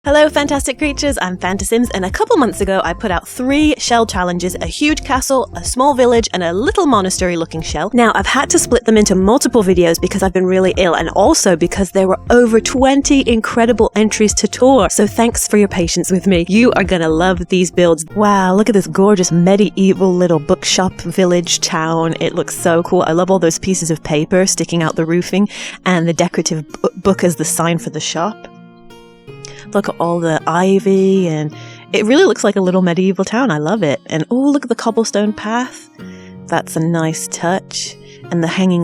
Hello fantastic creatures, I'm Phantasms, and a couple months ago I put out 3 shell challenges, a huge castle, a small village, and a little monastery looking shell. Now I've had to split them into multiple videos because I've been really ill, and also because there were over 20 incredible entries to tour, so thanks for your patience with me. You are gonna love these builds. Wow, look at this gorgeous medieval little bookshop, village, town. It looks so cool. I love all those pieces of paper sticking out the roofing, and the decorative book as the sign for the shop. Look at all the ivy, and it really looks like a little medieval town. I love it. And oh, look at the cobblestone path. That's a nice touch. And the hanging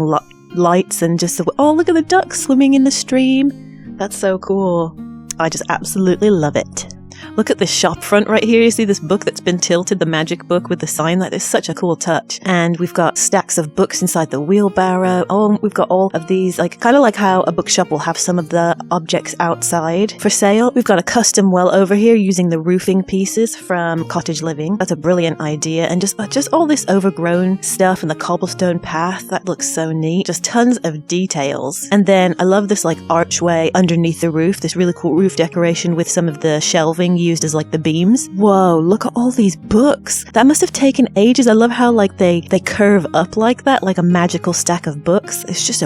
lights, and just oh, look at the ducks swimming in the stream. That's so cool. I just absolutely love it. Look at this shop front right here. You see this book that's been tilted, the magic book with the sign. That is such a cool touch. And we've got stacks of books inside the wheelbarrow. Oh, we've got all of these, like kind of like how a bookshop will have some of the objects outside for sale. We've got a custom well over here using the roofing pieces from Cottage Living. That's a brilliant idea. And just all this overgrown stuff and the cobblestone path. That looks so neat. Just tons of details. And then I love this like archway underneath the roof. This really cool roof decoration with some of the shelving used as like the beams. Whoa, look at all these books. That must have taken ages. I love how like they curve up like that, like a magical stack of books. It's just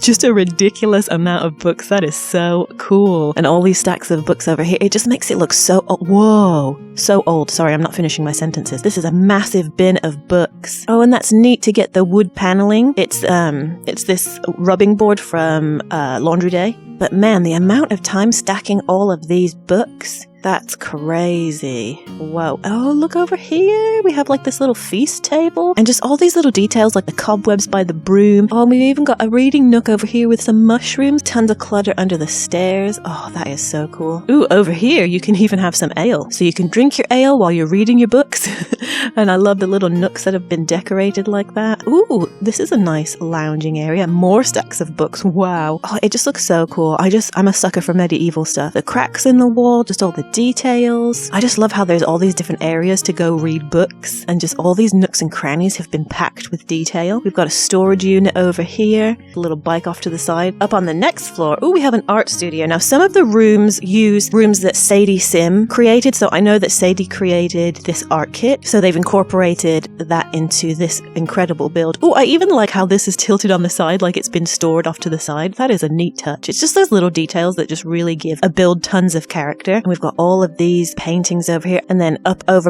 just a ridiculous amount of books. That is so cool. And all these stacks of books over here, it just makes it look so old. Whoa, so old. Sorry, I'm not finishing my sentences. This is a massive bin of books. Oh, and that's neat to get the wood paneling. It's this rubbing board from Laundry Day. But man, the amount of time stacking all of these books, that's crazy. Whoa. Oh, look over here. We have like this little feast table and just all these little details like the cobwebs by the broom. Oh, we've even got a reading nook over here with some mushrooms. Tons of clutter under the stairs. Oh, that is so cool. Ooh, over here you can even have some ale. So you can drink your ale while you're reading your books. And I love the little nooks that have been decorated like that. Ooh, this is a nice lounging area. More stacks of books. Wow. Oh, it just looks so cool. I'm a sucker for medieval stuff. The cracks in the wall, just all the details. I just love how there's all these different areas to go read books, and just all these nooks and crannies have been packed with detail. We've got a storage unit over here, a little bike off to the side. Up on the next floor, we have an art studio. Now, some of the rooms use rooms that Sadie Sim created, so I know that Sadie created this art kit, so they've incorporated that into this incredible build. Oh, I even like how this is tilted on the side, like it's been stored off to the side. That is a neat touch. It's just those little details that just really give a build tons of character. And we've got all of these paintings over here, and then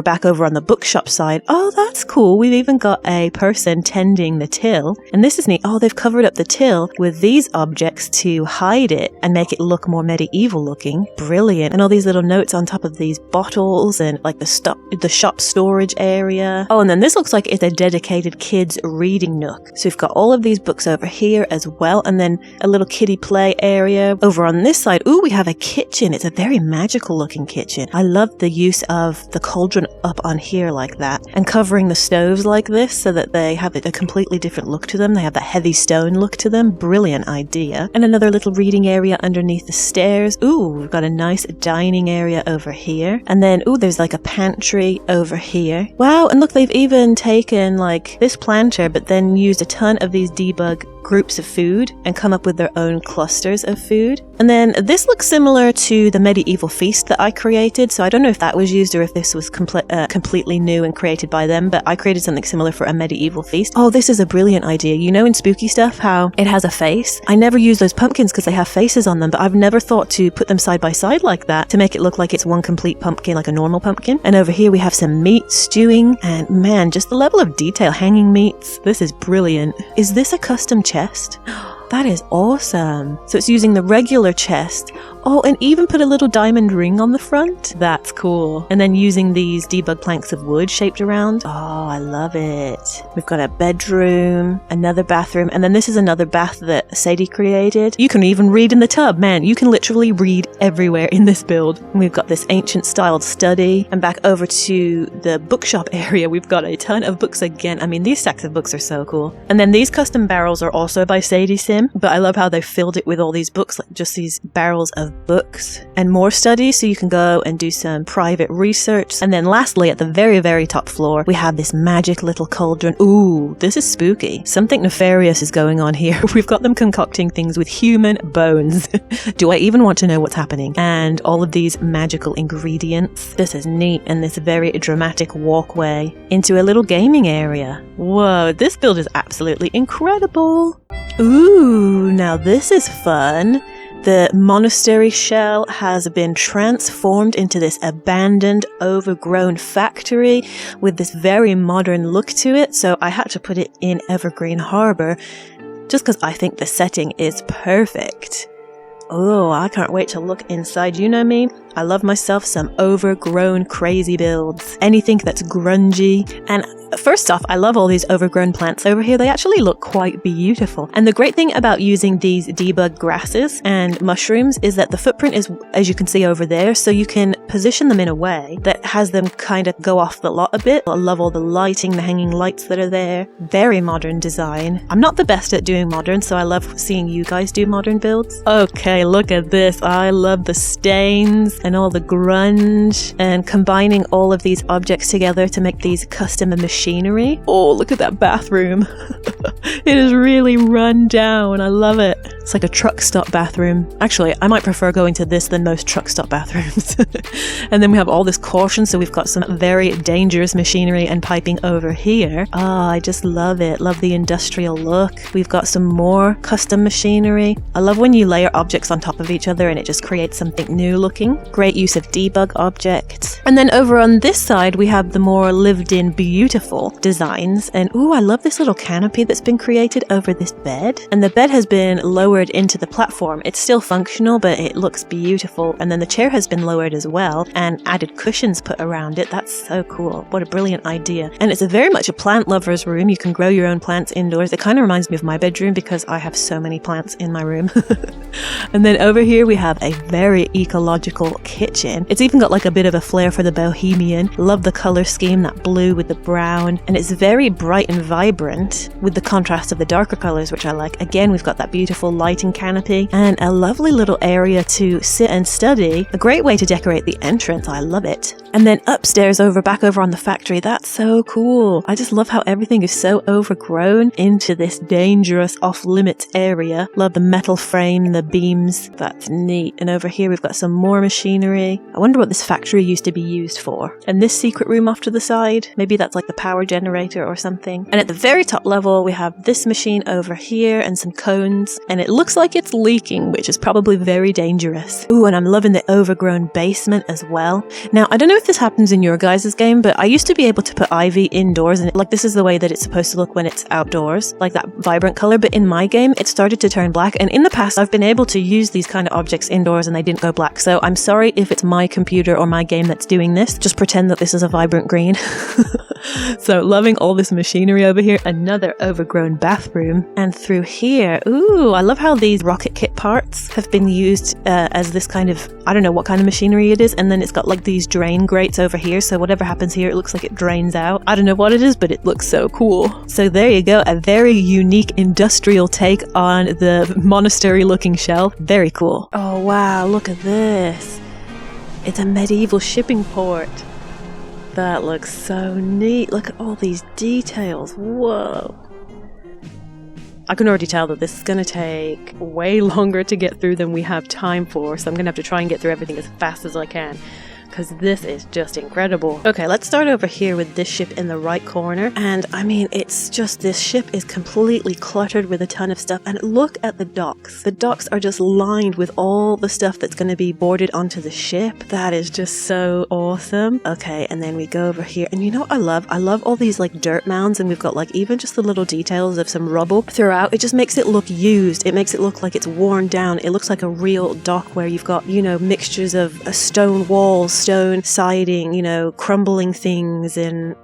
back over on the bookshop side. Oh, that's cool. We've even got a person tending the till, and this is neat. Oh, they've covered up the till with these objects to hide it and make it look more medieval looking. Brilliant. And all these little notes on top of these bottles, and like the shop storage area. Oh, and then this looks like it's a dedicated kids reading nook. So we've got all of these books over here as well, and then a little kiddie play area. Over on this side, we have a kitchen. It's a very magical looking kitchen. I love the use of the cauldron up on here like that, and covering the stoves like this so that they have a completely different look to them. They have that heavy stone look to them. Brilliant idea. And another little reading area underneath the stairs. Ooh, we've got a nice dining area over here. And then, there's like a pantry over here. Wow, and look, they've even taken like this planter, but then used a ton of these Debug groups of food and come up with their own clusters of food. And then this looks similar to the medieval feast that I created, so I don't know if that was used or if this was completely new and created by them, but I created something similar for a medieval feast. Oh, this is a brilliant idea. You know in spooky stuff how it has a face? I never use those pumpkins because they have faces on them, but I've never thought to put them side by side like that to make it look like it's one complete pumpkin, like a normal pumpkin. And over here we have some meat stewing, and man, just the level of detail, hanging meats. This is brilliant. Is this a custom chest? That is awesome. So it's using the regular chest. Oh, and even put a little diamond ring on the front. That's cool. And then using these Debug planks of wood shaped around. Oh, I love it. We've got a bedroom, another bathroom, and then this is another bath that Sadie created. You can even read in the tub. Man, you can literally read everywhere in this build. And we've got this ancient styled study. And back over to the bookshop area, we've got a ton of books again. I mean, these stacks of books are so cool. And then these custom barrels are also by Sadie Sim, but I love how they filled it with all these books, like just these barrels of books and more studies, so you can go and do some private research. And then lastly, at the very, very top floor, we have this magic little cauldron. Ooh, this is spooky. Something nefarious is going on here. We've got them concocting things with human bones. Do I even want to know what's happening? And all of these magical ingredients. This is neat, and this very dramatic walkway into a little gaming area. Whoa, this build is absolutely incredible. Ooh, now this is fun. The monastery shell has been transformed into this abandoned, overgrown factory with this very modern look to it, so I had to put it in Evergreen Harbor just because I think the setting is perfect. Oh, I can't wait to look inside. You know me, I love myself some overgrown crazy builds. Anything that's grungy. And first off, I love all these overgrown plants over here. They actually look quite beautiful. And the great thing about using these Debug grasses and mushrooms is that the footprint is, as you can see over there, so you can position them in a way that has them kind of go off the lot a bit. I love all the lighting, the hanging lights that are there. Very modern design. I'm not the best at doing modern, so I love seeing you guys do modern builds. Okay, look at this. I love the stains and all the grunge and combining all of these objects together to make these custom machinery. Oh, look at that bathroom. It is really run down. I love it. It's like a truck stop bathroom. Actually, I might prefer going to this than most truck stop bathrooms. And then we have all this caution, so we've got some very dangerous machinery and piping over here. Ah, I just love it. Love the industrial look. We've got some more custom machinery. I love when you layer objects on top of each other and it just creates something new looking. Great use of debug objects. And then over on this side, we have the more lived-in, beautiful designs. And ooh, I love this little canopy that's been created over this bed. And the bed has been lowered into the platform. It's still functional, but it looks beautiful. And then the chair has been lowered as well and added cushions put around it. That's so cool. What a brilliant idea. And it's very much a plant lover's room. You can grow your own plants indoors. It kind of reminds me of my bedroom because I have so many plants in my room. And then over here we have a very ecological kitchen. It's even got like a bit of a flair for the bohemian. Love the color scheme, that blue with the brown. And it's very bright and vibrant with the contrast of the darker colors, which I like. Again, we've got that beautiful lighting canopy and a lovely little area to sit and study. A great way to decorate the entrance. I love it. And then upstairs back over on the factory, that's so cool. I just love how everything is so overgrown into this dangerous off-limits area. Love the metal frame, the beams. That's neat. And over here we've got some more machinery. I wonder what this factory used to be used for. And this secret room off to the side, maybe that's like the power generator or something. And at the very top level we have this machine over here and some cones. And it looks like it's leaking, which is probably very dangerous. Ooh, and I'm loving the overgrown basement as well. Now, I don't know if this happens in your guys' game, but I used to be able to put ivy indoors, and like this is the way that it's supposed to look when it's outdoors, like that vibrant color. But in my game, it started to turn black. And in the past, I've been able to use these kind of objects indoors and they didn't go black. So I'm sorry if it's my computer or my game that's doing this. Just pretend that this is a vibrant green. So loving all this machinery over here. Another overgrown bathroom. And through here, ooh, I love how these rocket kit parts have been used as this kind of, I don't know what kind of machinery it is. And then it's got like these drain grates over here. So whatever happens here, it looks like it drains out. I don't know what it is, but it looks so cool. So there you go. A very unique industrial take on the monastery looking shell. Very cool. Oh wow, look at this. It's a medieval shipping port. That looks so neat. Look at all these details. Whoa. I can already tell that this is going to take way longer to get through than we have time for, so I'm going to have to try and get through everything as fast as I can, because this is just incredible. Okay, let's start over here with this ship in the right corner. And I mean, it's just, this ship is completely cluttered with a ton of stuff. And look at the docks. The docks are just lined with all the stuff that's going to be boarded onto the ship. That is just so awesome. Okay, and then we go over here. And you know what I love? I love all these like dirt mounds, and we've got like even just the little details of some rubble throughout. It just makes it look used. It makes it look like it's worn down. It looks like a real dock where you've got, you know, mixtures of stone walls, stone siding, you know, crumbling things, and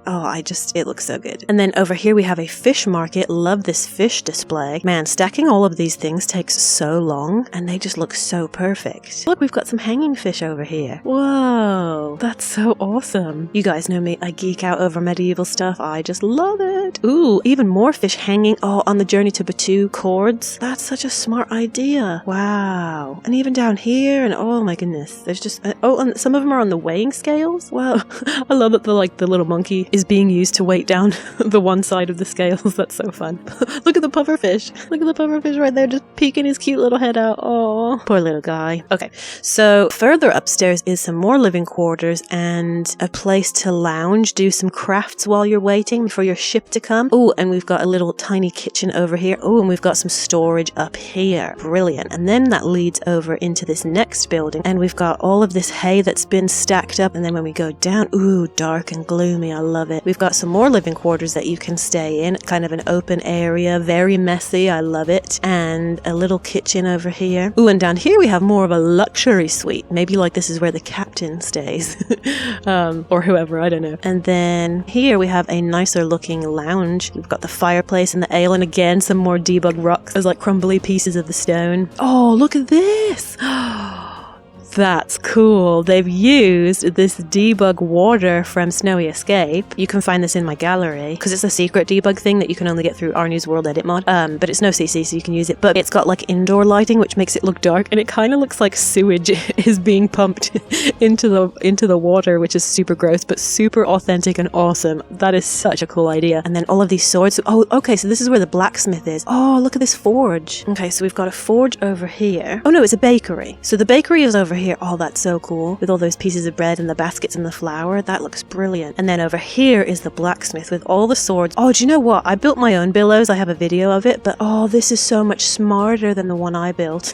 it looks so good. And then over here we have a fish market. Love this fish display. Man, stacking all of these things takes so long and they just look so perfect. Look, we've got some hanging fish over here. Whoa, that's so awesome. You guys know me, I geek out over medieval stuff. I just love it. it. Ooh, even more fish hanging. Oh, on the journey to Batuu cords. That's such a smart idea. Wow. And even down here, and oh my goodness, there's just oh, and some of them are on the weighing scales. Wow. I love that the little monkey is being used to weight down the one side of the scales. That's so fun. Look at the pufferfish. Look at the pufferfish right there, just peeking his cute little head out. Oh, poor little guy. Okay, so further upstairs is some more living quarters and a place to lounge, do some crafts while you're waiting for your ship to come. Oh, and we've got a little tiny kitchen over here. Oh, and we've got some storage up here. Brilliant. And then that leads over into this next building, and we've got all of this hay that's been stacked up, and then when we go down, ooh, dark and gloomy. I love it. We've got some more living quarters that you can stay in, kind of an open area, very messy. I love it. And a little kitchen over here. Ooh, and down here we have more of a luxury suite. Maybe like this is where the captain stays. Or whoever, I don't know. And then here we have a nicer looking lounge. We've got the fireplace and the ale, and again some more debug rocks. Those like crumbly pieces of the stone. Oh, look at this! That's cool. They've used this debug water from Snowy Escape. You can find this in my gallery because it's a secret debug thing that you can only get through Arnu's World Edit mod. But it's no CC, so you can use it. But it's got like indoor lighting, which makes it look dark, and it kind of looks like sewage is being pumped into the water, which is super gross, but super authentic and awesome. That is such a cool idea. And then all of these swords. Oh, okay, so this is where the blacksmith is. Oh, look at this forge. Okay, so we've got a forge over here. Oh no, it's a bakery. So the bakery is over here. Oh, that's so cool. With all those pieces of bread and the baskets and the flour. That looks brilliant. And then over here is the blacksmith with all the swords. Oh, do you know what? I built my own billows. I have a video of it, but oh, this is so much smarter than the one I built.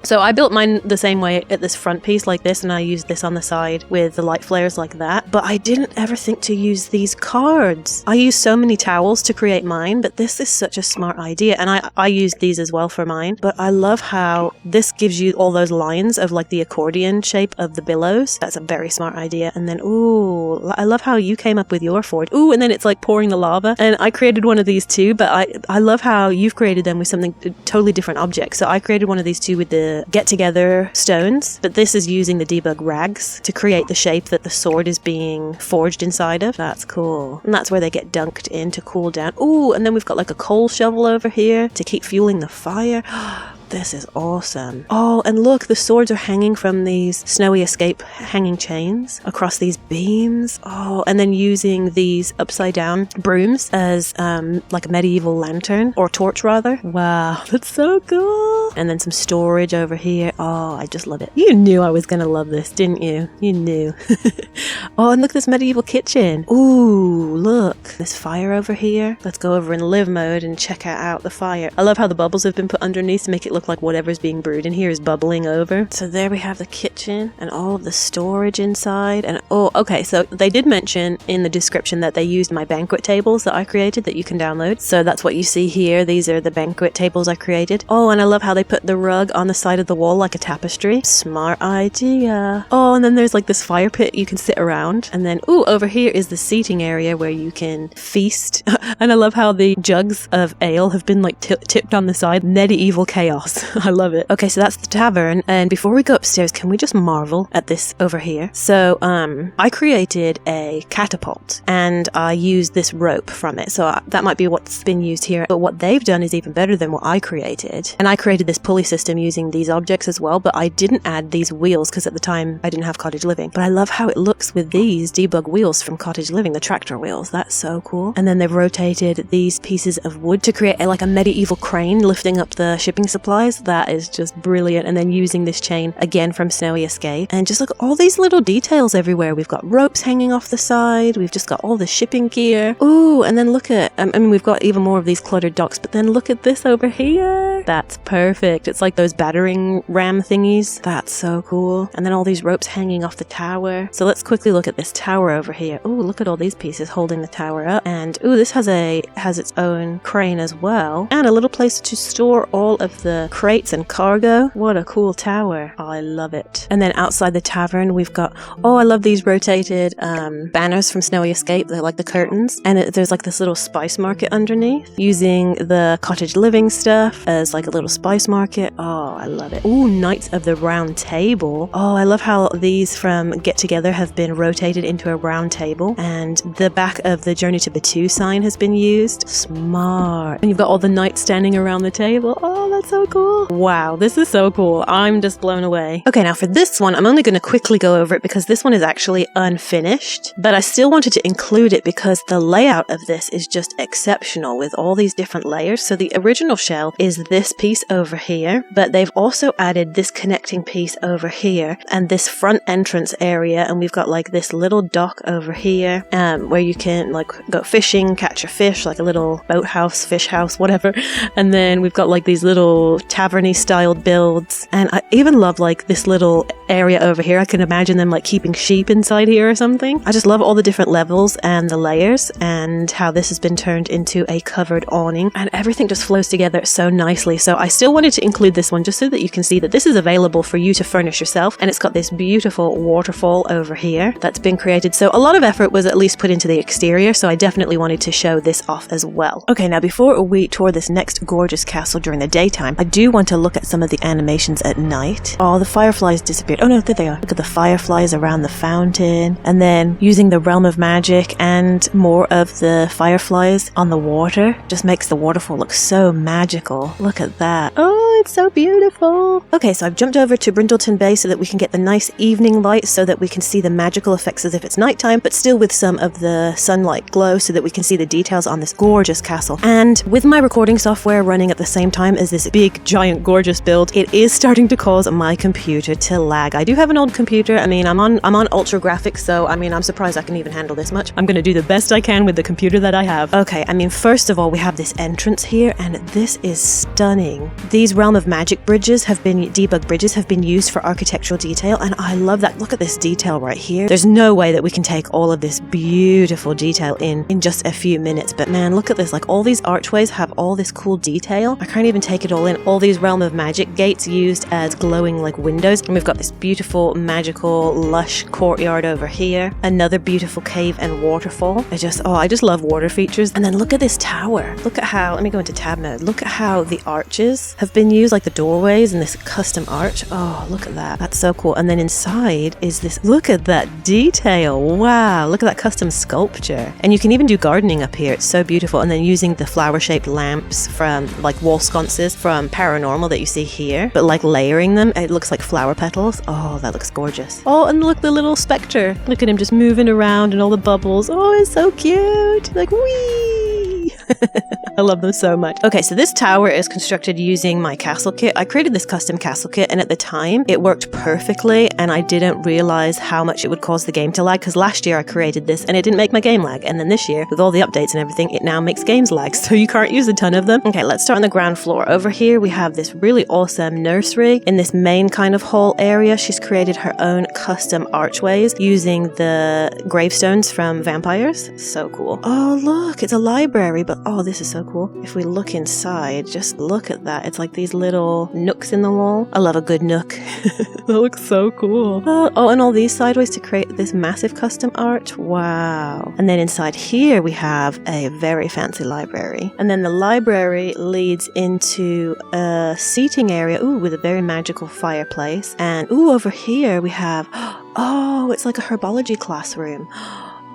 So I built mine the same way at this front piece like this, and I used this on the side with the light flares like that. But I didn't ever think to use these cards. I used so many towels to create mine, but this is such a smart idea. And I used these as well for mine. But I love how this gives you all those lines of like the accordion shape of the billows. That's a very smart idea. And then, ooh, I love how you came up with your forge. Ooh, and then it's like pouring the lava. And I created one of these too, but I love how you've created them with something totally different objects. So I created one of these too with the get-together stones, but this is using the debug rags to create the shape that the sword is being forged inside of. That's cool. And that's where they get dunked in to cool down. Ooh, and then we've got like a coal shovel over here to keep fueling the fire. This is awesome. Oh, and look, the swords are hanging from these Snowy Escape hanging chains across these beams. Oh, and then using these upside down brooms as like a medieval lantern, or torch rather. Wow, that's so cool. And then some storage over here. Oh, I just love it. You knew I was gonna love this, didn't you? You knew. Oh, and look at this medieval kitchen. Ooh, look. This fire over here. Let's go over in live mode and check out the fire. I love how the bubbles have been put underneath to make it look like whatever's being brewed in here is bubbling over. So there we have the kitchen and all of the storage inside. And oh, okay, so they did mention in the description that they used my banquet tables that I created that you can download. So that's what you see here. These are the banquet tables I created. Oh, and I love how they put the rug on the side of the wall like a tapestry. Smart idea. Oh, and then there's like this fire pit you can sit around. And then, ooh, over here is the seating area where you can feast. And I love how the jugs of ale have been like tipped on the side. Medieval chaos. I love it. Okay, so that's the tavern. And before we go upstairs, can we just marvel at this over here? So, I created a catapult and I used this rope from it. So that might be what's been used here. But what they've done is even better than what I created. And I created this pulley system using these objects as well, but I didn't add these wheels because at the time I didn't have Cottage Living. But I love how it looks with these debug wheels from Cottage Living, the tractor wheels. That's so cool. And then they've rotated these pieces of wood to create like a medieval crane lifting up the shipping supplies. That is just brilliant. And then using this chain again from Snowy Escape, and just look at all these little details everywhere. We've got ropes hanging off the side. We've just got all the shipping gear. Ooh, and then look at, I mean, we've got even more of these cluttered docks, but then look at this over here. That's perfect. It's like those battering ram thingies. That's so cool. And then all these ropes hanging off the tower. So let's quickly look at this tower over here. Ooh, look at all these pieces holding the tower up. And ooh, this has its own crane as well, and a little place to store all of the crates and cargo. What a cool tower. Oh, I love it. And then outside the tavern, we've got, oh, I love these rotated banners from Snowy Escape. They're like the curtains. And there's like this little spice market underneath, using the Cottage Living stuff as like a little spice market. Oh, I love it. Ooh, Knights of the Round Table. Oh, I love how these from Get Together have been rotated into a round table, and the back of the Journey to Batuu sign has been used. Smart. And you've got all the knights standing around the table. Oh, that's so cool. Wow, this is so cool. I'm just blown away. Okay, now for this one, I'm only going to quickly go over it because this one is actually unfinished, but I still wanted to include it because the layout of this is just exceptional with all these different layers. So the original shell is this piece over here, but they've also added this connecting piece over here and this front entrance area, and we've got like this little dock over here where you can like go fishing, catch a fish, like a little boathouse, fish house, whatever. And then we've got like these little taverny styled builds, and I even love like this little area over here. I can imagine them like keeping sheep inside here or something. I just love all the different levels and the layers and how this has been turned into a covered awning, and everything just flows together so nicely. So I still wanted to include this one just so that you can see that this is available for you to furnish yourself, and it's got this beautiful waterfall over here that's been created. So a lot of effort was at least put into the exterior, so I definitely wanted to show this off as well. Okay, now before we tour this next gorgeous castle during the daytime, I do want to look at some of the animations at night. Oh, the fireflies disappeared. Oh no, there they are. Look at the fireflies around the fountain, and then using the realm of magic and more of the fireflies on the water just makes the waterfall look so magical. Look at that. Oh, it's so beautiful. Okay, so I've jumped over to Brindleton Bay so that we can get the nice evening light so that we can see the magical effects as if it's nighttime, but still with some of the sunlight glow so that we can see the details on this gorgeous castle. And with my recording software running at the same time as this big, giant, gorgeous build, it is starting to cause my computer to lag. I do have an old computer. I mean, I'm on ultra graphics, so I mean, I'm surprised I can even handle this much. I'm gonna do the best I can with the computer that I have. Okay, I mean, first of all, we have this entrance here, and this is stunning. These Realm of Magic bridges have been, debug bridges have been used for architectural detail, and I love that. Look at this detail right here. There's no way that we can take all of this beautiful detail in just a few minutes, but man, look at this. Like, all these archways have all this cool detail. I can't even take it all in. All these Realm of Magic gates used as glowing like windows, and we've got this beautiful, magical, lush courtyard over here. Another beautiful cave and waterfall. I just love water features. And then look at this tower. Look at how, let me go into tab mode. Look at how the arches have been used, like the doorways and this custom arch. Oh, look at that. That's so cool. And then inside is this, look at that detail. Wow. Look at that custom sculpture. And you can even do gardening up here. It's so beautiful. And then using the flower-shaped lamps from like wall sconces from Paranormal that you see here, but like layering them, it looks like flower petals. Oh, that looks gorgeous. Oh, and look, the little spectre. Look at him just moving around and all the bubbles. Oh, it's so cute. Like, whee! I love them so much. Okay, so this tower is constructed using my castle kit. I created this custom castle kit, and at the time it worked perfectly, and I didn't realize how much it would cause the game to lag, because last year I created this and it didn't make my game lag, and then this year with all the updates and everything, it now makes games lag, so you can't use a ton of them. Okay, let's start on the ground floor. Over here we have this really awesome nursery. In this main kind of hall area, she's created her own custom archways using the gravestones from vampires. So cool. Oh, look, it's a library, but oh, this is so cool. If we look inside, just look at that. It's like these little nooks in the wall. I love a good nook. That looks so cool. Oh, and all these sideways to create this massive custom art. Wow. And then inside here we have a very fancy library. And then the library leads into a seating area, ooh, with a very magical fireplace. And ooh, over here we have, oh, it's like a herbology classroom.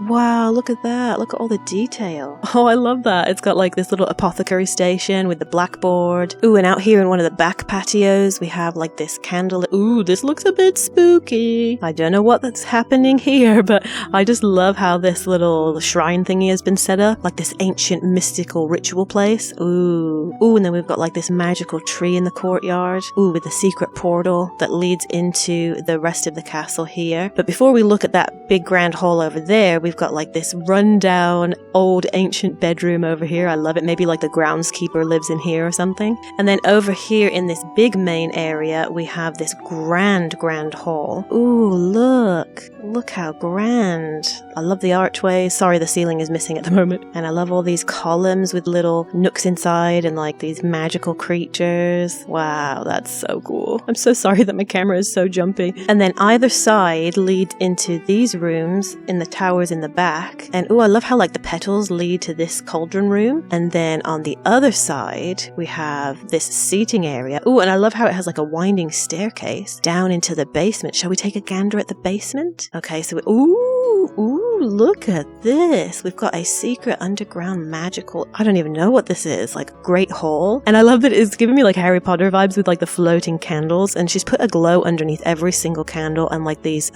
Wow, look at that. Look at all the detail. Oh, I love that. It's got like this little apothecary station with the blackboard. Ooh, and out here in one of the back patios, we have like this candle. Ooh, this looks a bit spooky. I don't know what's happening here, but I just love how this little shrine thingy has been set up. Like this ancient mystical ritual place. Ooh. Ooh, and then we've got like this magical tree in the courtyard. Ooh, with a secret portal that leads into the rest of the castle here. But before we look at that big grand hall over there, we've we've got like this rundown old ancient bedroom over here. I love it. Maybe like the groundskeeper lives in here or something. And then over here in this big main area, we have this grand hall. Ooh, look how grand. I love the archway. Sorry, the ceiling is missing at the moment. And I love all these columns with little nooks inside and like these magical creatures. Wow, that's so cool. I'm so sorry that my camera is so jumpy. And then either side leads into these rooms in the towers in the back. And ooh, I love how like the petals lead to this cauldron room. And then on the other side, we have this seating area. Ooh, and I love how it has like a winding staircase down into the basement. Shall we take a gander at the basement? Okay, so ooh, look at this. We've got a secret underground magical, I don't even know what this is, like great hall. And I love that it's giving me like Harry Potter vibes with like the floating candles, and she's put a glow underneath every single candle and like these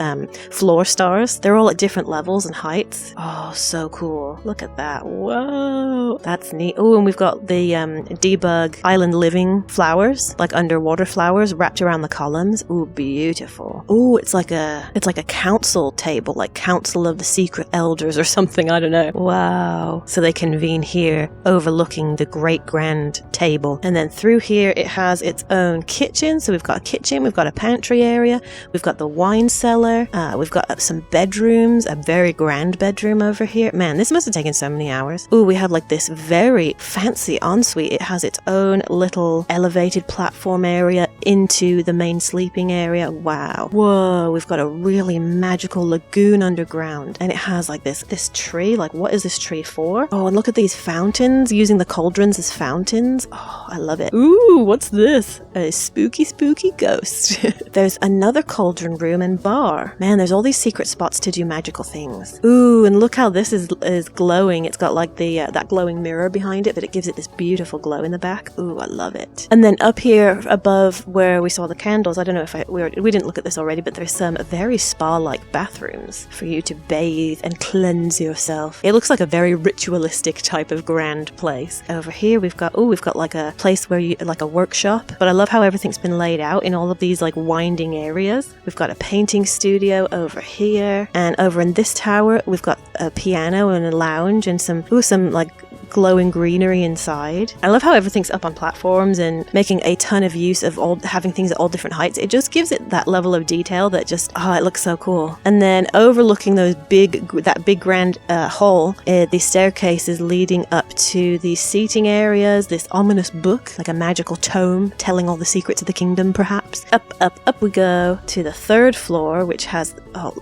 floor stars. They're all at different levels and heights. Oh, so cool. Look at that. Whoa. That's neat. Oh, and we've got the Debug Island Living flowers, like underwater flowers wrapped around the columns. Ooh, beautiful. Ooh, it's like a council table, like Council of the Secret Elders or something, I don't know. Wow. So they convene here overlooking the great grand table. And then through here it has its own kitchen. So we've got a kitchen, we've got a pantry area, we've got the wine cellar, we've got some bedrooms, a very grand bedroom over here. Man, this must have taken so many hours. Ooh, we have like this very fancy ensuite. It has its own little elevated platform area into the main sleeping area. Wow. Whoa, we've got a really magical lagoon underground, and it has like this tree. Like, what is this tree for? Oh, and look at these fountains, using the cauldrons as fountains. Oh, I love it. Ooh, what's this? A spooky ghost. There's another cauldron room and bar. Man, there's all these secret spots to do magical things. Ooh, and look how this is glowing. It's got like the that glowing mirror behind it, but it gives it this beautiful glow in the back. Ooh, I love it. And then up here above where we saw the candles, I don't know if we didn't look at this already, but there's some very spa-like bathrooms for you to bathe and cleanse yourself. It looks like a very ritualistic type of grand place. Over here we've got like a place where like a workshop, but I love how everything's been laid out in all of these like winding areas. We've got a painting studio over here, and over in this tower we've got a piano and a lounge and some like glowing greenery inside. I love how everything's up on platforms and making a ton of use of having things at all different heights. It just gives it that level of detail that just, it looks so cool. And then overlooking that big grand hall, the staircase is leading up to the seating areas, this ominous book, like a magical tome telling all the secrets of the kingdom, perhaps. Up we go to the third floor, which has,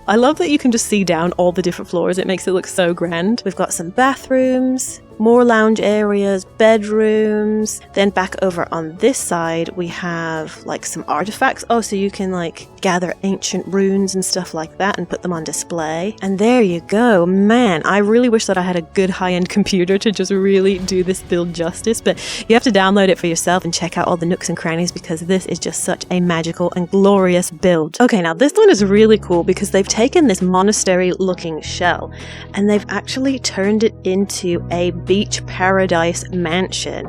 I love that you can just see down all the different floors. It makes it look so grand. We've got some bathrooms, more lounge areas, bedrooms. Then back over on this side, we have like some artifacts. Oh, so you can like gather ancient runes and stuff like that and put them on display. And there you go. Man, I really wish that I had a good high-end computer to just really do this build justice, but you have to download it for yourself and check out all the nooks and crannies because this is just such a magical and glorious build. Okay, now this one is really cool because they've taken this monastery-looking shell and they've actually turned it into a beach paradise mansion.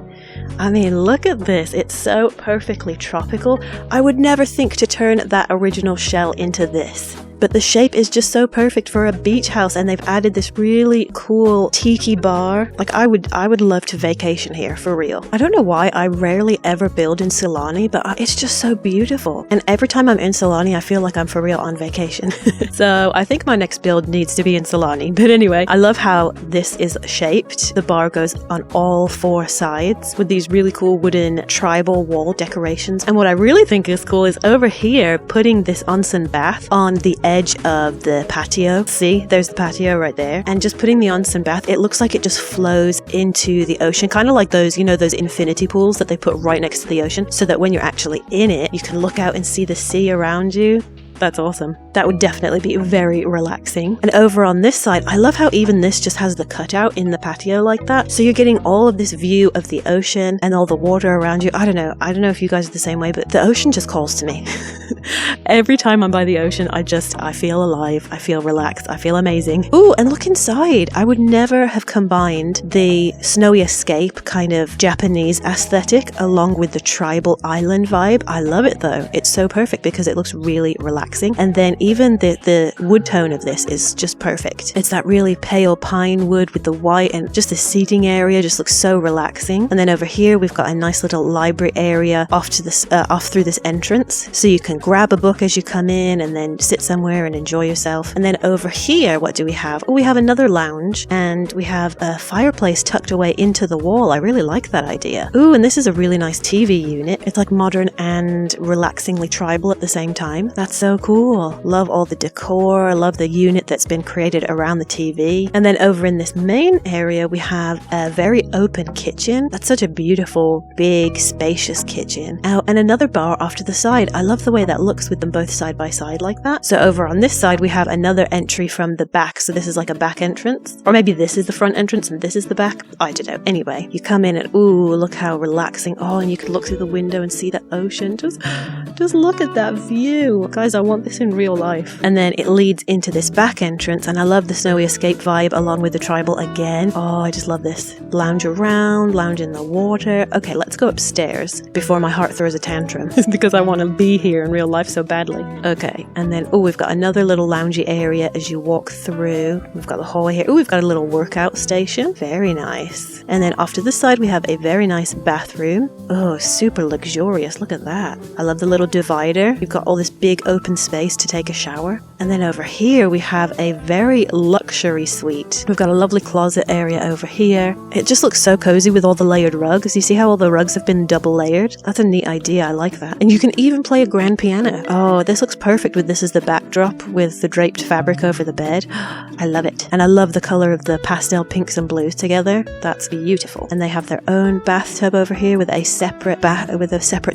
I mean, look at this. It's so perfectly tropical. I would never think to turn that original shell into this. But the shape is just so perfect for a beach house, and they've added this really cool tiki bar. Like, I would love to vacation here, for real. I don't know why I rarely ever build in Sulani, but it's just so beautiful. And every time I'm in Sulani, I feel like I'm for real on vacation. So I think my next build needs to be in Sulani. But anyway, I love how this is shaped. The bar goes on all four sides with these really cool wooden tribal wall decorations. And what I really think is cool is over here, putting this onsen bath on the edge of the patio. See, there's the patio right there. And just putting the onsen bath, it looks like it just flows into the ocean, kind of like those, you know, those infinity pools that they put right next to the ocean, so that when you're actually in it, you can look out and see the sea around you. That's awesome. That would definitely be very relaxing. And over on this side, I love how even this just has the cutout in the patio like that. So you're getting all of this view of the ocean and all the water around you. I don't know if you guys are the same way, but the ocean just calls to me. Every time I'm by the ocean, I feel alive. I feel relaxed. I feel amazing. Ooh, and look inside. I would never have combined the snowy escape kind of Japanese aesthetic along with the tribal island vibe. I love it though. It's so perfect because it looks really relaxing. relaxing. And then even the wood tone of this is just perfect. It's that really pale pine wood with the white, and just the seating area just looks so relaxing. And then over here we've got a nice little library area off through this entrance, so you can grab a book as you come in and then sit somewhere and enjoy yourself. And then over here, what do we have? Oh, we have another lounge, and we have a fireplace tucked away into the wall. I really like that idea. Ooh, and this is a really nice TV unit. It's like modern and relaxingly tribal at the same time. That's so cool. Love all the decor. Love the unit that's been created around the TV. And then over in this main area, we have a very open kitchen. That's such a beautiful, big, spacious kitchen. Oh, and another bar off to the side. I love the way that looks with them both side by side like that. So over on this side, we have another entry from the back. So this is like a back entrance. Or maybe this is the front entrance and this is the back. I don't know. Anyway, you come in and ooh, look how relaxing. Oh, and you can look through the window and see the ocean. Just look at that view. Guys, I want this in real life. And then it leads into this back entrance, and I love the snowy escape vibe along with the tribal again. Oh, I just love this. Lounge around, lounge in the water. Okay, let's go upstairs before my heart throws a tantrum because I want to be here in real life so badly. Okay, and then, oh, we've got another little loungy area as you walk through. We've got the hallway here. Oh, we've got a little workout station. Very nice. And then off to the side, we have a very nice bathroom. Oh, super luxurious. Look at that. I love the little divider. You've got all this big open space to take a shower. And then over here, we have a very luxury suite. We've got a lovely closet area over here. It just looks so cozy with all the layered rugs. You see how all the rugs have been double layered? That's a neat idea. I like that. And you can even play a grand piano. Oh, this looks perfect with this as the backdrop with the draped fabric over the bed. I love it. And I love the color of the pastel pinks and blues together. That's beautiful. And they have their own bathtub over here with a separate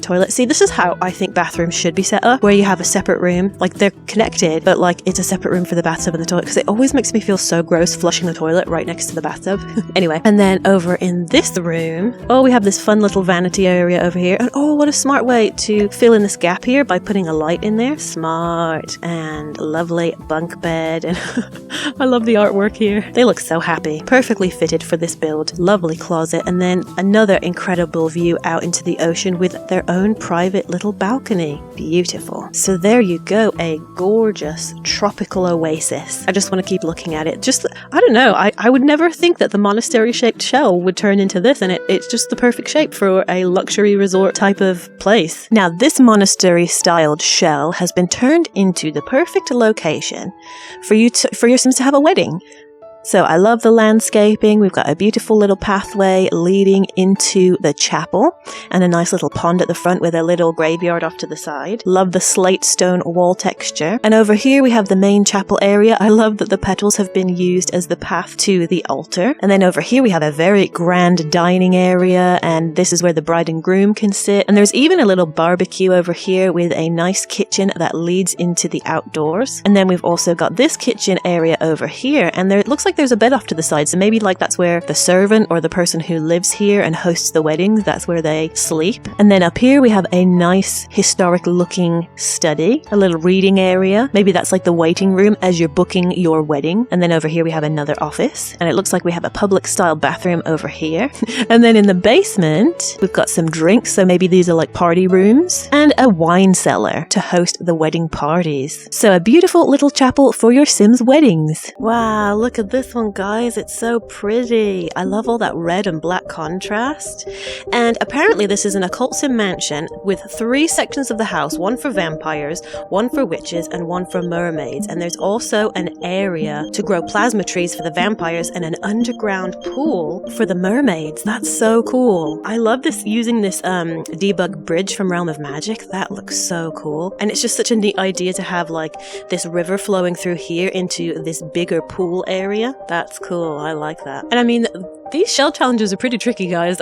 toilet. See, this is how I think bathrooms should be set up, where you have a separate room. Like, they're connected, but like it's a separate room for the bathtub and the toilet, because it always makes me feel so gross flushing the toilet right next to the bathtub. Anyway, and then over in this room, oh, we have this fun little vanity area over here. And oh, what a smart way to fill in this gap here by putting a light in there. Smart. And lovely bunk bed. And I love the artwork here. They look so happy. Perfectly fitted for this build. Lovely closet. And then another incredible view out into the ocean with their own private little balcony. Beautiful. So there you go. A gorgeous tropical oasis. I just want to keep looking at it. Just, I don't know. I would never think that the monastery shaped shell would turn into this, and it's just the perfect shape for a luxury resort type of place. Now, this monastery styled shell has been turned into the perfect location for your Sims to have a wedding. So I love the landscaping. We've got a beautiful little pathway leading into the chapel and a nice little pond at the front with a little graveyard off to the side. Love the slate stone wall texture. And over here we have the main chapel area. I love that the petals have been used as the path to the altar. And then over here we have a very grand dining area, and this is where the bride and groom can sit. And there's even a little barbecue over here with a nice kitchen that leads into the outdoors. And then we've also got this kitchen area over here, and it looks like there's a bed off to the side, so maybe like that's where the servant or the person who lives here and hosts the weddings, that's where they sleep. And then up here we have a nice historic looking study, a little reading area. Maybe that's like the waiting room as you're booking your wedding. And then over here we have another office, and it looks like we have a public style bathroom over here. And then in the basement we've got some drinks, so maybe these are like party rooms, and a wine cellar to host the wedding parties. So a beautiful little chapel for your Sims weddings. Wow, look at this one, guys. It's so pretty. I love all that red and black contrast. And apparently this is an occult sim mansion with 3 sections of the house, one for vampires, one for witches, and one for mermaids. And there's also an area to grow plasma trees for the vampires and an underground pool for the mermaids. That's so cool. I love this, using this Debug bridge from Realm of Magic. That looks so cool. And it's just such a neat idea to have like this river flowing through here into this bigger pool area. That's cool. I like that. And I mean, these shell challenges are pretty tricky, guys.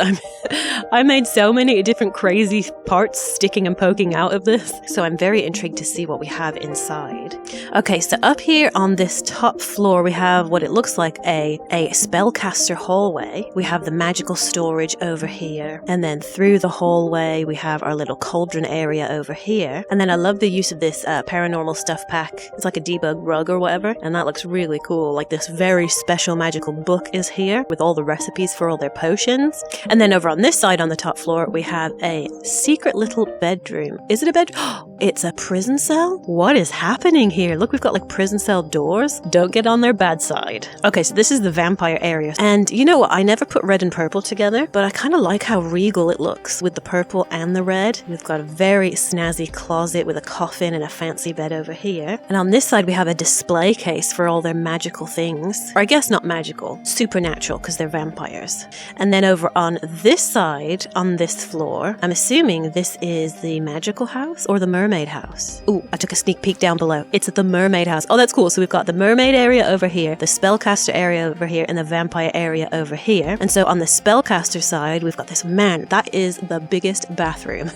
I made so many different crazy parts sticking and poking out of this, so I'm very intrigued to see what we have inside. Okay, so up here on this top floor, we have what it looks like a spellcaster hallway. We have the magical storage over here, and then through the hallway, we have our little cauldron area over here. And then I love the use of this paranormal stuff pack. It's like a debug rug or whatever, and that looks really cool. Like this very special magical book is here with all the rest recipes for all their potions. And then over on this side on the top floor, we have a secret little bedroom. Is it a bedroom? It's a prison cell? What is happening here? Look, we've got like prison cell doors. Don't get on their bad side. Okay, so this is the vampire area. And you know what? I never put red and purple together, but I kind of like how regal it looks with the purple and the red. We've got a very snazzy closet with a coffin and a fancy bed over here. And on this side, we have a display case for all their magical things. Or I guess not magical, supernatural, because they're vampires. And then over on this side, on this floor, I'm assuming this is the magical house or the mermaid house. Ooh, I took a sneak peek down below. It's at the mermaid house. Oh, that's cool. So we've got the mermaid area over here, the spellcaster area over here, and the vampire area over here. And so on the spellcaster side, we've got this, man, that is the biggest bathroom.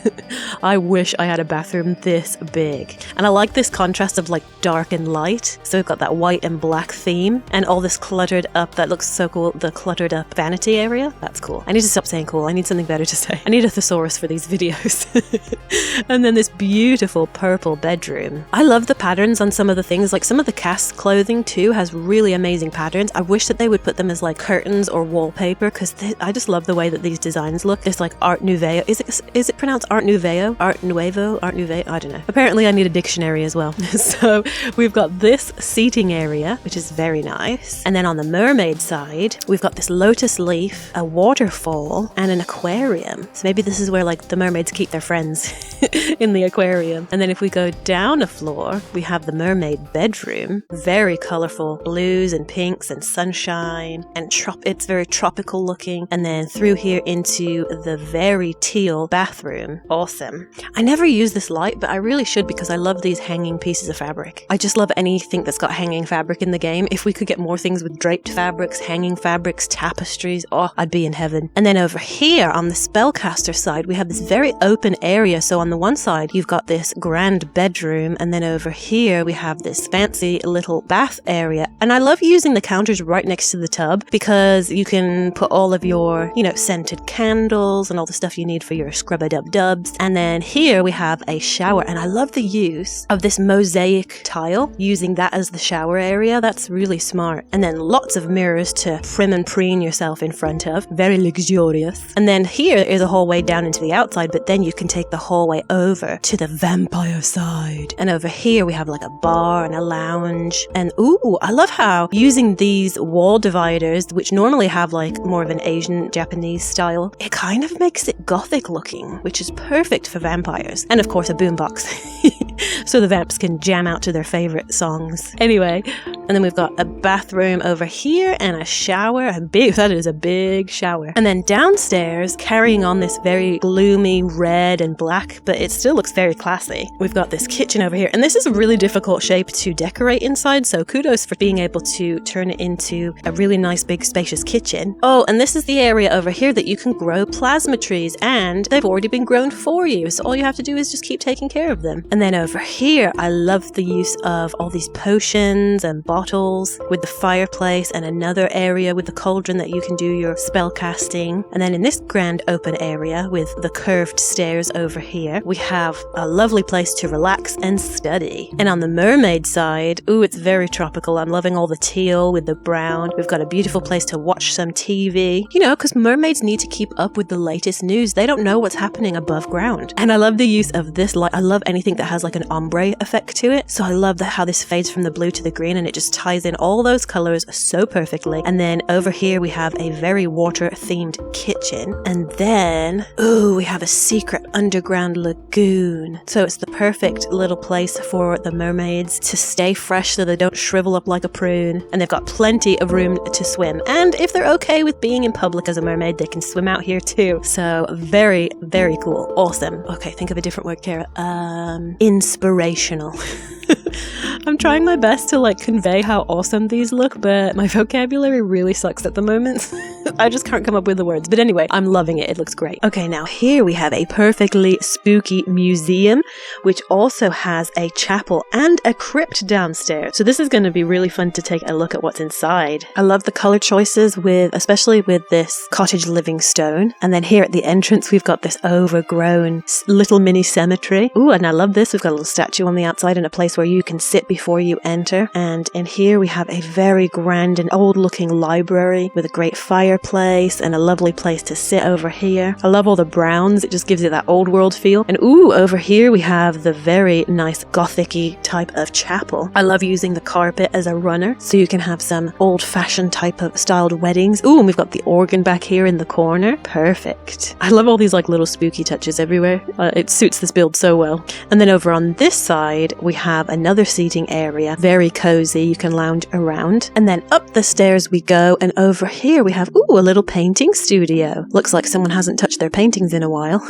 I wish I had a bathroom this big. And I like this contrast of like dark and light. So we've got that white and black theme and all this cluttered up, that looks so cool, the cluttered up vanity area. That's cool. I need to stop saying cool. I need something better to say. I need a thesaurus for these videos. And then this beautiful purple bedroom. I love the patterns on some of the things, like some of the cast clothing too has really amazing patterns. I wish that they would put them as like curtains or wallpaper, because I just love the way that these designs look. It's like Art Nouveau. Is it pronounced Art Nouveau? Art Nuevo? Art Nouveau? I don't know. Apparently I need a dictionary as well. So we've got this seating area, which is very nice. And then on the mermaid side, we've got this lotus leaf, a waterfall, and an aquarium. So maybe this is where like the mermaids keep their friends in the aquarium. And then if we go down a floor, we have the mermaid bedroom. Very colorful blues and pinks and sunshine, and it's very tropical looking. And then through here into the very teal bathroom. Awesome. I never use this light, but I really should, because I love these hanging pieces of fabric. I just love anything that's got hanging fabric in the game. If we could get more things with draped fabrics, hanging fabrics, tapestries, oh, I'd be in heaven. And then over here on the spellcaster side, we have this very open area. So on the one side, you've got this grand bedroom, and then over here we have this fancy little bath area. And I love using the counters right next to the tub, because you can put all of your, scented candles and all the stuff you need for your scrub-a-dub-dubs. And then here we have a shower, and I love the use of this mosaic tile, using that as the shower area. That's really smart. And then lots of mirrors to prim and preen yourself in front of. Very luxurious. And then here is a hallway down into the outside, but then you can take the hallway over to the vampire side. And over here we have like a bar and a lounge. And ooh, I love how using these wall dividers, which normally have like more of an Asian Japanese style, it kind of makes it Gothic looking, which is perfect for vampires. And of course a boombox. So the vamps can jam out to their favorite songs. Anyway, and then we've got a bathroom over here and a shower. That is a big shower. And then downstairs, carrying on this very gloomy red and black, but it still looks very classy, we've got this kitchen over here. And this is a really difficult shape to decorate inside, so kudos for being able to turn it into a really nice big spacious kitchen. Oh, and this is the area over here that you can grow plasma trees, and they've already been grown for you, so all you have to do is just keep taking care of them. And then over here, I love the use of all these potions and bottles with the fireplace, and another area with the cauldron that you can do your spell casting. And then in this grand open area with the curved stairs over here, we have a lovely place to relax and study. And on the mermaid side, ooh, it's very tropical. I'm loving all the teal with the brown. We've got a beautiful place to watch some TV, because mermaids need to keep up with the latest news. They don't know what's happening above ground. And I love the use of this light. I love anything that has like an ombre effect to it. So I love how this fades from the blue to the green, and it just ties in all those colors so perfectly. And then over here we have a very water themed kitchen. And then, ooh, we have a secret underground lagoon. So it's the perfect little place for the mermaids to stay fresh so they don't shrivel up like a prune. And they've got plenty of room to swim. And if they're okay with being in public as a mermaid, they can swim out here too. So very, very cool. Awesome. Okay, think of a different word, Kara. Inspirational. I'm trying my best to convey how awesome these look, but my vocabulary really sucks at the moment. I just can't come up with the words. But anyway, I'm loving it. It looks great. Okay, now here we have a perfectly spooky museum, which also has a chapel and a crypt downstairs. So this is going to be really fun to take a look at what's inside. I love the color choices especially with this Cottage Living stone. And then here at the entrance, we've got this overgrown little mini cemetery. Ooh, and I love this. We've got a little statue on the outside and a place where you can sit before you enter. And in here we have a very grand and old looking library with a great fireplace and a lovely place to sit over here. I love all the browns. It just gives it that old world feel. And ooh, over here we have the very nice Gothic-y type of chapel. I love using the carpet as a runner so you can have some old fashioned type of styled weddings. Ooh, and we've got the organ back here in the corner. Perfect. I love all these like little spooky touches everywhere. It suits this build so well. And then over on this side we have another seating area. Very cozy. You can lounge around. And then up the stairs we go, and over here we have ooh, a little painting studio. Looks like someone hasn't touched their paintings in a while.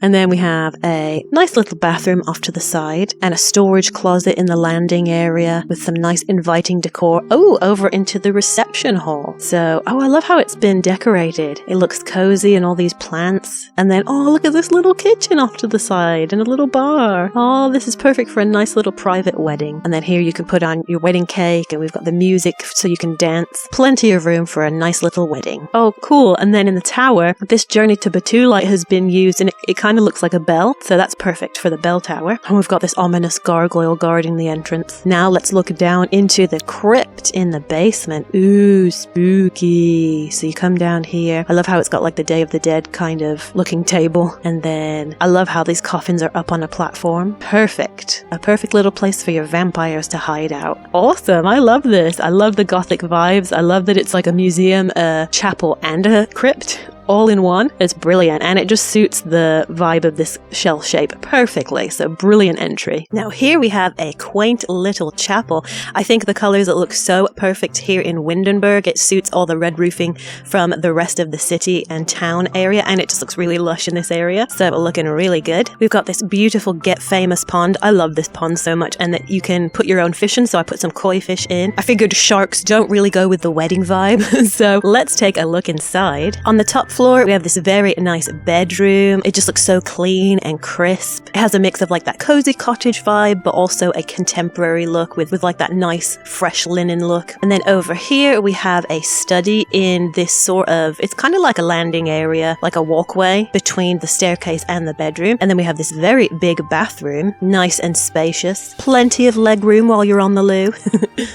And then we have a nice little bathroom off to the side and a storage closet in the landing area with some nice inviting decor. Oh, over into the reception hall. So, oh, I love how it's been decorated. It looks cozy and all these plants. And then, oh, look at this little kitchen off to the side and a little bar. Oh, this is perfect for a nice little private wedding. And then here you can put on your wedding cake, and we've got the music so you can dance. Plenty of room for a nice little wedding. Oh, cool. And then in the tower, this Journey to Batuu light has been used, and it kind of looks like a bell. So that's perfect for the bell tower. And we've got this ominous gargoyle guarding the entrance. Now let's look down into the crypt in the basement. Ooh, spooky. So you come down here. I love how it's got like the Day of the Dead kind of looking table. And then I love how these coffins are up on a platform. Perfect. A perfect little place for your vampires to hide out. Awesome. I love this. I love the Gothic vibes. I love that it's like a museum, a chapel, and a crypt all in one. It's brilliant, and it just suits the vibe of this shell shape perfectly. So brilliant entry. Now here we have a quaint little chapel. I think the colors that look so perfect here in Windenburg. It suits all the red roofing from the rest of the city and town area, and it just looks really lush in this area. So looking really good. We've got this beautiful Get Famous pond. I love this pond so much, and that you can put your own fish in, so I put some koi fish in. I figured sharks don't really go with the wedding vibe, so let's take a look inside. On the top floor, we have this very nice bedroom. It just looks so clean and crisp. It has a mix of like that cozy cottage vibe, but also a contemporary look with like that nice fresh linen look. And then over here, we have a study in this sort of, it's kind of like a landing area, like a walkway between the staircase and the bedroom. And then we have this very big bathroom, nice and spacious. Plenty of leg room while you're on the loo.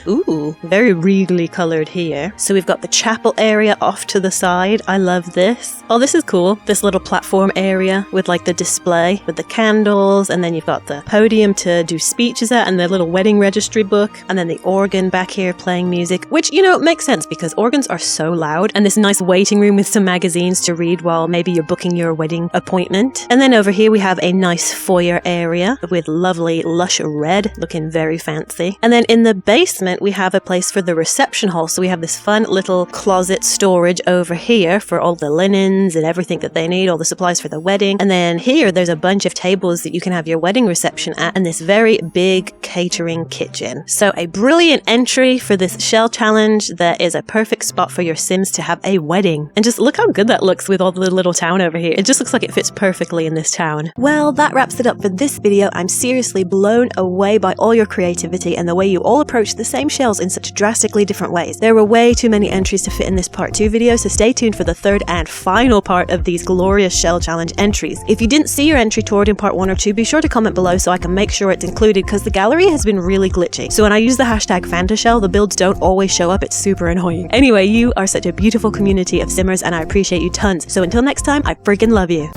Ooh, very regally colored here. So we've got the chapel area off to the side. I love this. Oh, this is cool. This little platform area with like the display with the candles, and then you've got the podium to do speeches at, and the little wedding registry book, and then the organ back here playing music, which, you know, makes sense because organs are so loud. And this nice waiting room with some magazines to read while maybe you're booking your wedding appointment. And then over here we have a nice foyer area with lovely lush red, looking very fancy. And then in the basement we have a place for the reception hall. So we have this fun little closet storage over here for all the linens and everything that they need, all the supplies for the wedding. And then here there's a bunch of tables that you can have your wedding reception at, and this very big catering kitchen. So a brilliant entry for this shell challenge that is a perfect spot for your Sims to have a wedding. And just look how good that looks with all the little town over here. It just looks like it fits perfectly in this town. Well, that wraps it up for this video. I'm seriously blown away by all your creativity and the way you all approach the same shells in such drastically different ways. There were way too many entries to fit in this part 2 video, so stay tuned for the third and final part of these glorious shell challenge entries. If you didn't see your entry toward in part 1 or 2, be sure to comment below so I can make sure it's included, because the gallery has been really glitchy. So when I use the hashtag FantaShell, the builds don't always show up. It's super annoying. Anyway, you are such a beautiful community of Simmers, and I appreciate you tons. So until next time, I freaking love you.